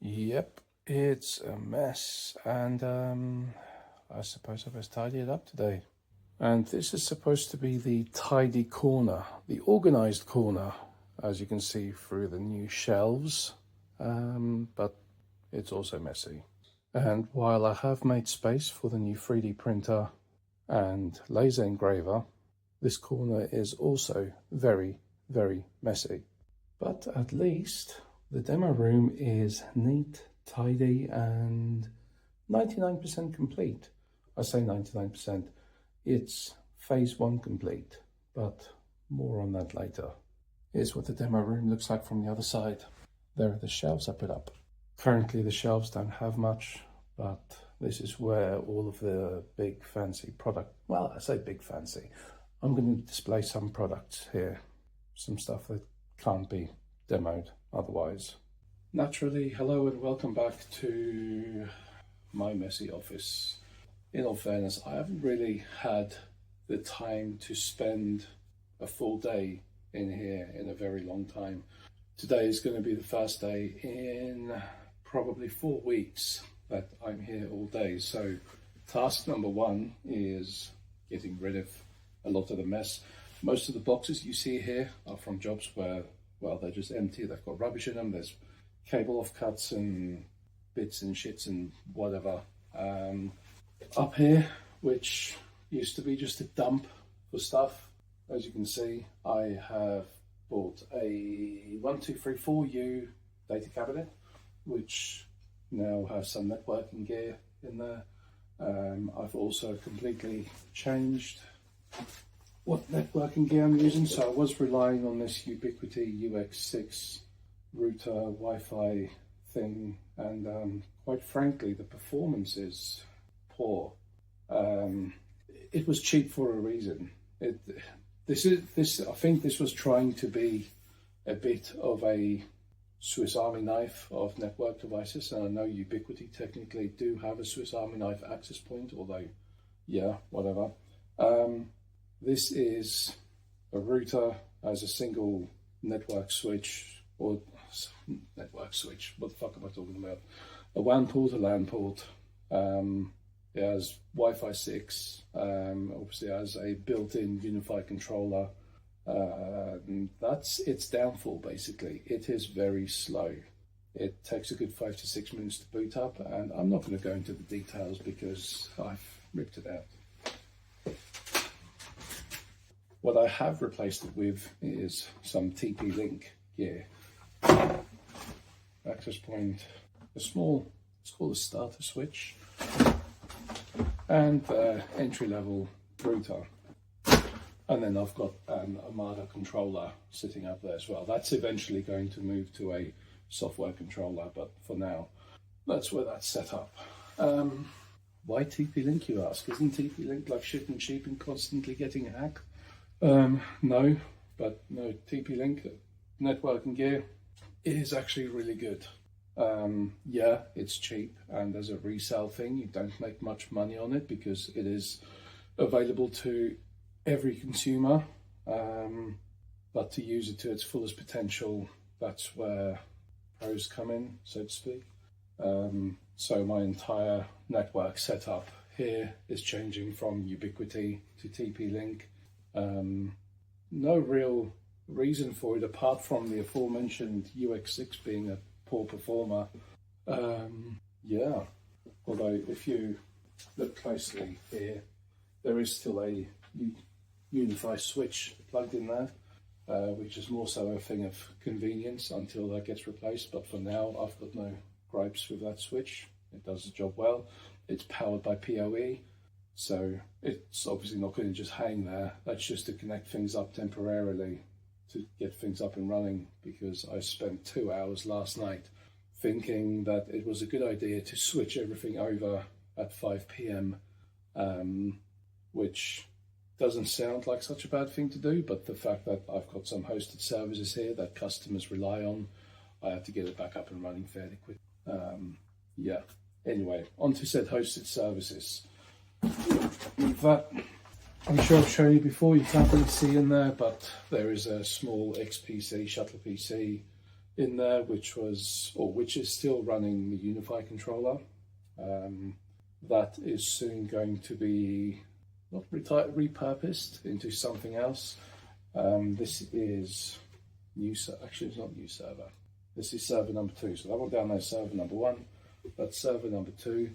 Yep, it's a mess, and I suppose I best tidy it up today. And this is supposed to be the tidy corner, the organized corner, as you can see through the new shelves, but it's also messy. And while I have made space for the new 3D printer and laser engraver, this corner is also very, very messy. But at least the demo room is neat, tidy, and 99% complete. I say 99%. It's phase 1 complete, but more on that later. Here's what the demo room looks like from the other side. There are the shelves I put up. Currently the shelves don't have much, but this is where all of the big fancy product, well, I say big fancy. I'm going to display some products here, some stuff that can't be demoed otherwise. Naturally, hello and welcome back to my messy office. In all fairness, I haven't really had the time to spend a full day in here in a very long time. Today is going to be the first day in probably 4 weeks that I'm here all day. So task number 1 is getting rid of a lot of the mess. Most of the boxes you see here are from jobs where, well, they're just empty. They've got rubbish in them. There's cable offcuts and bits and shits and whatever. Up here, which used to be just a dump for stuff, as you can see, I have bought a 1234U data cabinet, which now has some networking gear in there. I've also completely changed what networking gear I'm using. So I was relying on this Ubiquiti UX6 router Wi-Fi thing, and quite frankly, the performance is poor. It was cheap for a reason. I think this was trying to be a bit of a Swiss Army knife of network devices, and I know Ubiquiti technically do have a Swiss Army knife access point, although, yeah, whatever. This is a router as a single network switch, or network switch, what the fuck am I talking about? A WAN port, a LAN port. It has Wi-Fi 6, obviously has a built-in unified controller. That's its downfall, basically. It is very slow. It takes a good 5 to 6 minutes to boot up, and I'm not going to go into the details because I've ripped it out. What I have replaced it with is some TP-Link gear. Access point, a small, it's called a starter switch, and entry-level router. And then I've got an Armada controller sitting up there as well. That's eventually going to move to a software controller, but for now, that's where that's set up. Why TP-Link, you ask? Isn't TP-Link like shit and cheap and constantly getting hacked? No, but no, TP-Link networking gear is actually really good. Yeah, it's cheap, and as a resale thing, you don't make much money on it because it is available to every consumer, but to use it to its fullest potential, that's where pros come in, so to speak. So my entire network setup here is changing from Ubiquiti to TP-Link. No real reason for it apart from the aforementioned UX6 being a poor performer. Yeah, although if you look closely here, there is still a Unify switch plugged in there, which is more so a thing of convenience until that gets replaced. But for now, I've got no gripes with that switch. It does the job well. It's powered by PoE, so it's obviously not going to just hang there. That's just to connect things up temporarily to get things up and running, because I spent 2 hours last night thinking that it was a good idea to switch everything over at 5 p.m, which doesn't sound like such a bad thing to do, but the fact that I've got some hosted services here that customers rely on, I had to get it back up and running fairly quick. Yeah, anyway, on to said hosted services. That, I'm sure I've shown you before, you can't really see in there, but there is a small XPC, shuttle PC. in there, which is still running the Unify controller. That is soon going to be not repurposed into something else. This is actually it's not new server. This is server number 2. So that one down there is server number 1. That's server number 2.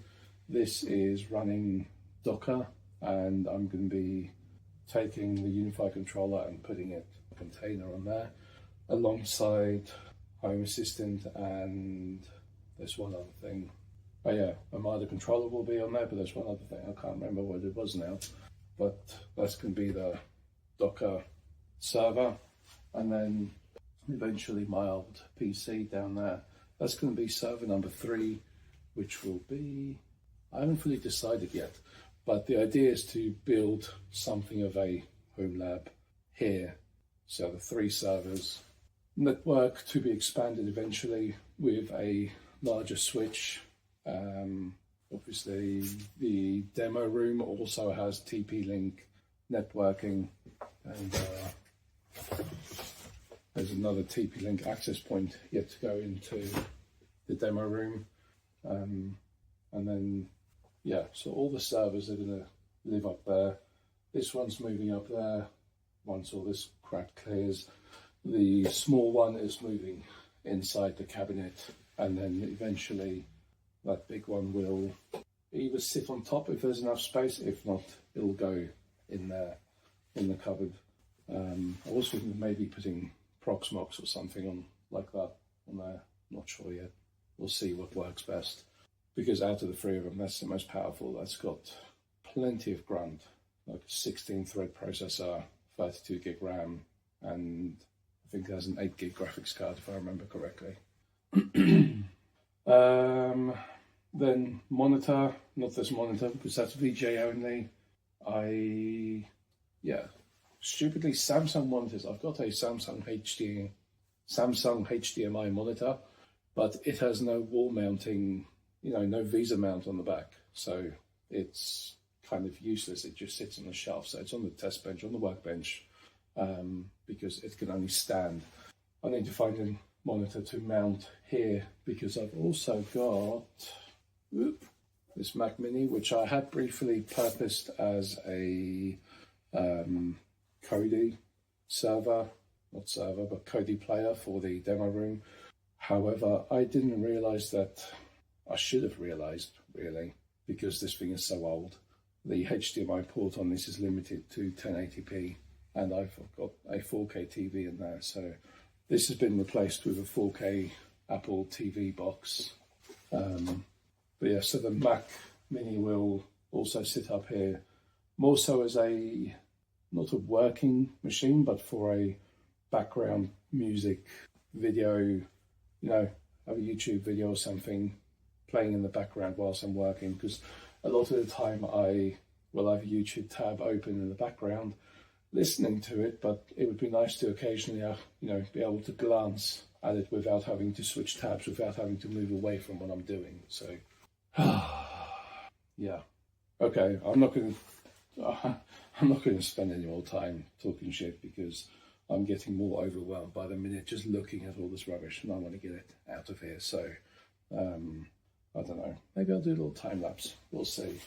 This is running Docker, and I'm going to be taking the Unify controller and putting it a container on there alongside Home Assistant, and there's one other thing. Oh yeah, a Armada controller will be on there, but there's one other thing. I can't remember what it was now. But that's going to be the Docker server, and then eventually my old PC down there. That's going to be server number 3, which will be, I haven't fully decided yet, but the idea is to build something of a Homelab here. So the 3 servers, network to be expanded eventually with a larger switch. Obviously the demo room also has TP-Link networking, and there's another TP-Link access point yet to go into the demo room. And then, yeah, so all the servers are going to live up there. This one's moving up there once all this crap clears. The small one is moving inside the cabinet, and then eventually that big one will either sit on top if there's enough space. If not, it'll go in there in the cupboard. I was thinking of maybe putting Proxmox or something on like that on there. Not sure yet. We'll see what works best, because out of the 3 of them, that's the most powerful. That's got plenty of grunt, like a 16-thread processor, 32 gig RAM, and I think there's an 8 gig graphics card if I remember correctly. Then monitor, not this monitor because that's VGA only. Stupidly Samsung monitors. I've got a Samsung HDMI monitor, but it has no wall mounting, no VESA mount on the back. So it's kind of useless. It just sits on the shelf. So it's on the test bench, on the workbench, because it can only stand. I need to find a monitor to mount here, because I've also got this Mac Mini, which I had briefly purposed as a Kodi Kodi player for the demo room. However, I didn't realize that, I should have realized really, because this thing is so old. The HDMI port on this is limited to 1080p, and I've got a 4K TV in there. So this has been replaced with a 4K Apple TV box. But yeah, so the Mac Mini will also sit up here, more so as not a working machine, but for a background music video, have a YouTube video or something playing in the background whilst I'm working, because a lot of the time I will have a YouTube tab open in the background listening to it, but it would be nice to occasionally, be able to glance at it without having to switch tabs, without having to move away from what I'm doing. So, yeah, okay. I'm not going to spend any more time talking shit, because I'm getting more overwhelmed by the minute just looking at all this rubbish, and I want to get it out of here. So, I don't know. Maybe I'll do a little time lapse. We'll see.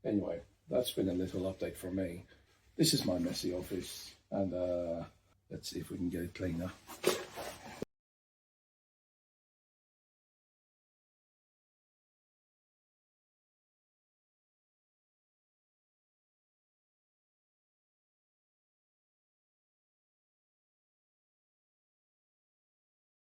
Anyway, that's been a little update from me. This is my messy office, and let's see if we can get it cleaner.